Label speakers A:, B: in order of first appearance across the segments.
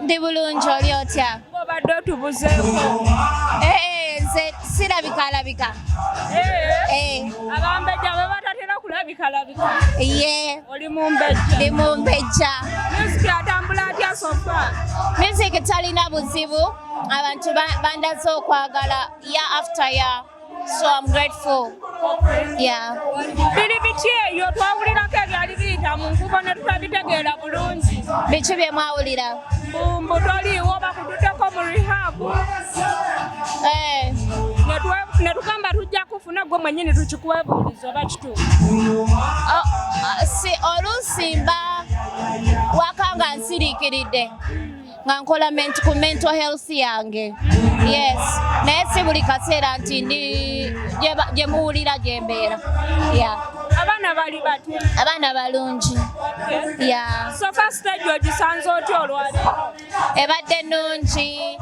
A: Ndi bulungi oli otya?
B: Obadde otubuzeeko.
A: Nze sirabika.
B: Abambejja be batatera kulabika.
A: Ye.
B: Oli mumbejja.
A: Ndi mumbejja.
B: Music atambula atya so far?
A: Music talina buzibu. Abantu bandaze okwagala year after year. So I'm grateful. Yeah.
B: Biri biki eyo twawulirako ebyali biyita mu nkubo ne tutabitegeera bulungi.
A: Biki bye mwawulira?
B: Mbu toliiwo bakutuddeko mu rehab. Ne tugamba tujja kufuna gwe mwennyini tukikuwebuuliza oba kituufu.
A: Oluusi mba waka nga nsiriikiridde nga nkola ku mental health yange. Yes. Naye si buli kaseera nti ndi gye muwulira gye mbeera. Yeah.
B: Abaana bali batya?
A: Abaana balungi. Yeah.
B: So far stage ogisanze otya olwaleero?
A: Ebadde nnungi.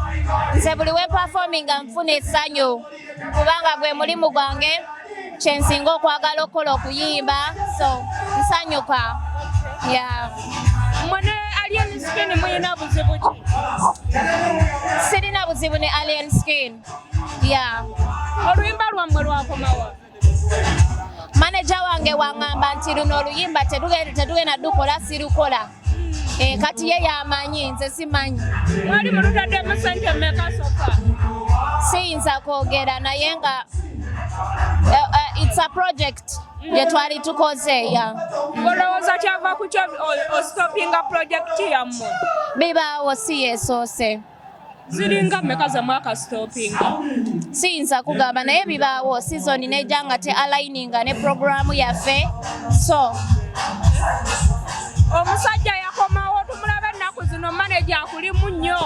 A: Nze buli we performinga nfuna essanyu kubanga gwe mulimu gwange kyensinga okwagala okukola okuyimba, so nsanyuka. Yeah.
B: Mwene alien skin muyina buzibu ki?
A: Sirina buzibu ne alien skin. Yeah.
B: Oluyimba lwammwe lwakomawa?
A: Manager wange wangamba nti luno oluyimba tetugenda dukola sirukola. Kati ye yamanyi nze simanyi.
B: Mwali mulutaddemu ssente mmeka sofa?
A: Siyinza kwogera naye nga it's a project gye twali tukoze. Ya
B: olowooza kyava ku kyo ostopinga project yammwe?
A: Bibaawo si yeesoose.
B: Ziringa mmeka ze mwaka stopinga?
A: Siyinza kugamba naye bibaawo season nejja nga te aligninga ne programu yaffe. So
B: omusajja yakomawo tumulaba ennaku zino manager akulimu nnyo.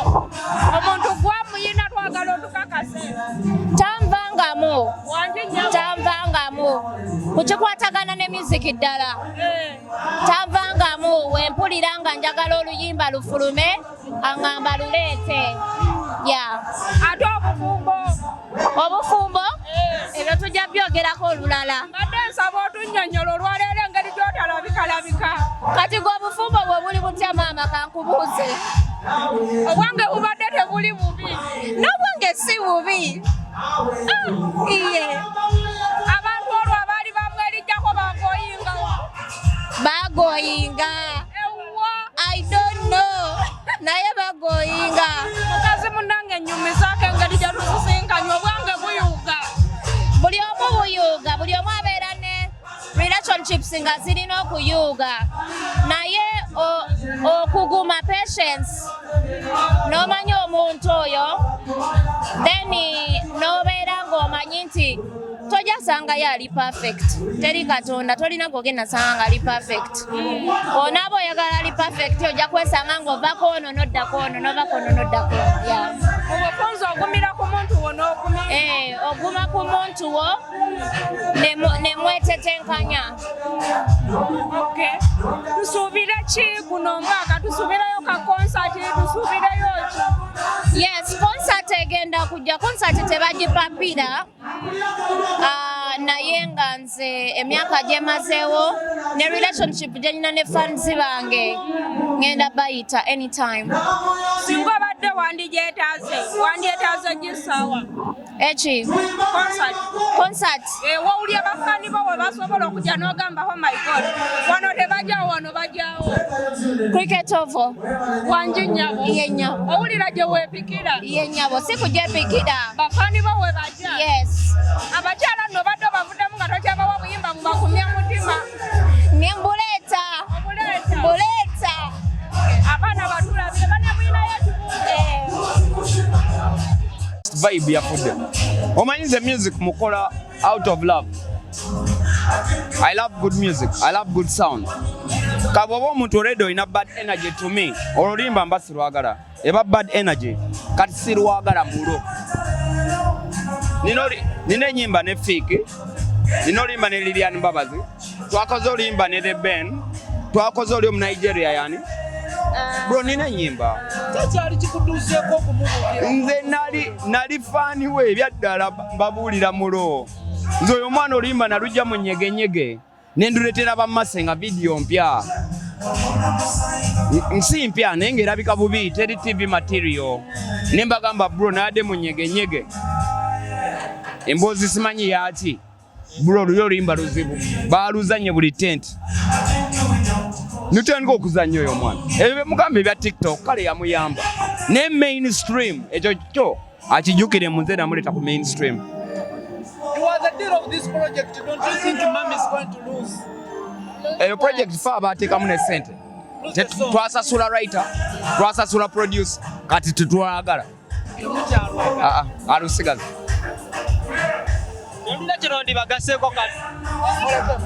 B: Omuntu gwamuyina twagala otukakase.
A: Tanvangamu.
B: Wanjinnyawo.
A: Tanvangamu. Kukikwatagana ne music ddala. Tanvangamu wempulira nga njagala oluyimba lufulume aŋŋamba luleete. Yeah.
B: Ate obufumbo?
A: Obufumbo? Ebyo tujja byogerako olulala.
B: Mbadde nsaba otunnyonnyola olwaleero engeri gy'otalabika.
A: Kati gwe obufumbo bwe buli butya maama kankubuuze?
B: Obwange bubadde tebuli bubi.
A: N'obwange si bubi. Iye.
B: Abantu olwo abaali bamwerijjako bagoyinga wa?
A: Bagoyinga.
B: Ewwa.
A: I don't know. Naye bagoyinga.
B: Mukazi munnange ennyumizaako engeri gye tusisinkanye obwange buyuuga.
A: Buli omu buyuuga, buli omu abeera ne relationships nga zirina okuyuuga. Naye okuguma patience. N'omanya omuntu oyo, then n'obeera ng'omanyi nti tojja sangayo ali perfect. Teri Katonda, tolina kugenda sanga nga ali perfect. Onaaba oyagala ali perfect ojja kwesanga ng'ovako ono n'oddako ono n'ovako ono n'oddako ono. Yeah.
B: Obufunza ogumira ku muntu wo n'ogumira?
A: Oguma ku muntu wo ne mwetetenkanya.
B: Okay. Tusuubire ki guno omwaka? Tusuubireyo ka concert, tusuubireyo ki?
A: Yes, concert egenda kujja. Concert tebagipapira. Naye nga nze emyaka gyemazeewo ne relationship gye nina ne fans bange ngenda bayita anytime.
B: Singa obadde wandyetaaze gisaawa?
A: Eki? Concert.
B: Wawulya bafaani bo we basobola okujja n'ogamba oh my God, wano tebajjawo wano bajjawo.
A: Cricket oval.
B: Wanjinnyawo?
A: Ye nnyabo.
B: Owulira gye weepikira?
A: Ye nnyabo, si kugyepikira.
B: Bafaani bo we bajja?
A: Yes.
B: Abakyala nno badde bavuddemu nga tokyabawa buyimba bubakumya mutima.
A: Nimbuleeta.
B: Obuleeta?
A: Buleeta.
B: Abaana batulabire banebwinayo
C: vibe yafudde. Omanyi nze music mukola out of love. I love good music. I love good sound. Kabwoba omuntu already olina bad energy to me, olulimba mba sirwagala. Eba bad energy. Kati sirwagala mulo. Nina enyimba ne Fiki. Nina olimba ne Lilian Mbabazi. Twakoze olimba ne The Ben. Twakoze oli mu Nigeria yani. Bro nina enyimba.
B: Tekyali kikutuuseeko okumubukira.
C: Nze nali faani we ebyaddala mbabuulira mulo. Nze oyo omwana olimba nalujja mu nyegenyege. Nenduletera bammase nga video mpya. nsi mpya naye ng'erabika bubi teri TV material ne mbagamba bro nayadde mu nyegenyege emboozi simanyi yaki bro luyimba luzibu baaluzanye buli tent nitandika okuzanya oyo omwana ebyo mugamba ebya TikTok kale yamuyamba ne mainstream ekyo kyo akijjukire mu nze namuleeta ku mainstream.
D: You are the deal of this project. Don't you think mom is going to lose?
C: Eyo project fa baateekamu ne ssente twasasula writer twasasula producer kati tetwagala alusigaza
D: Ndina kino ndibagaseeko kati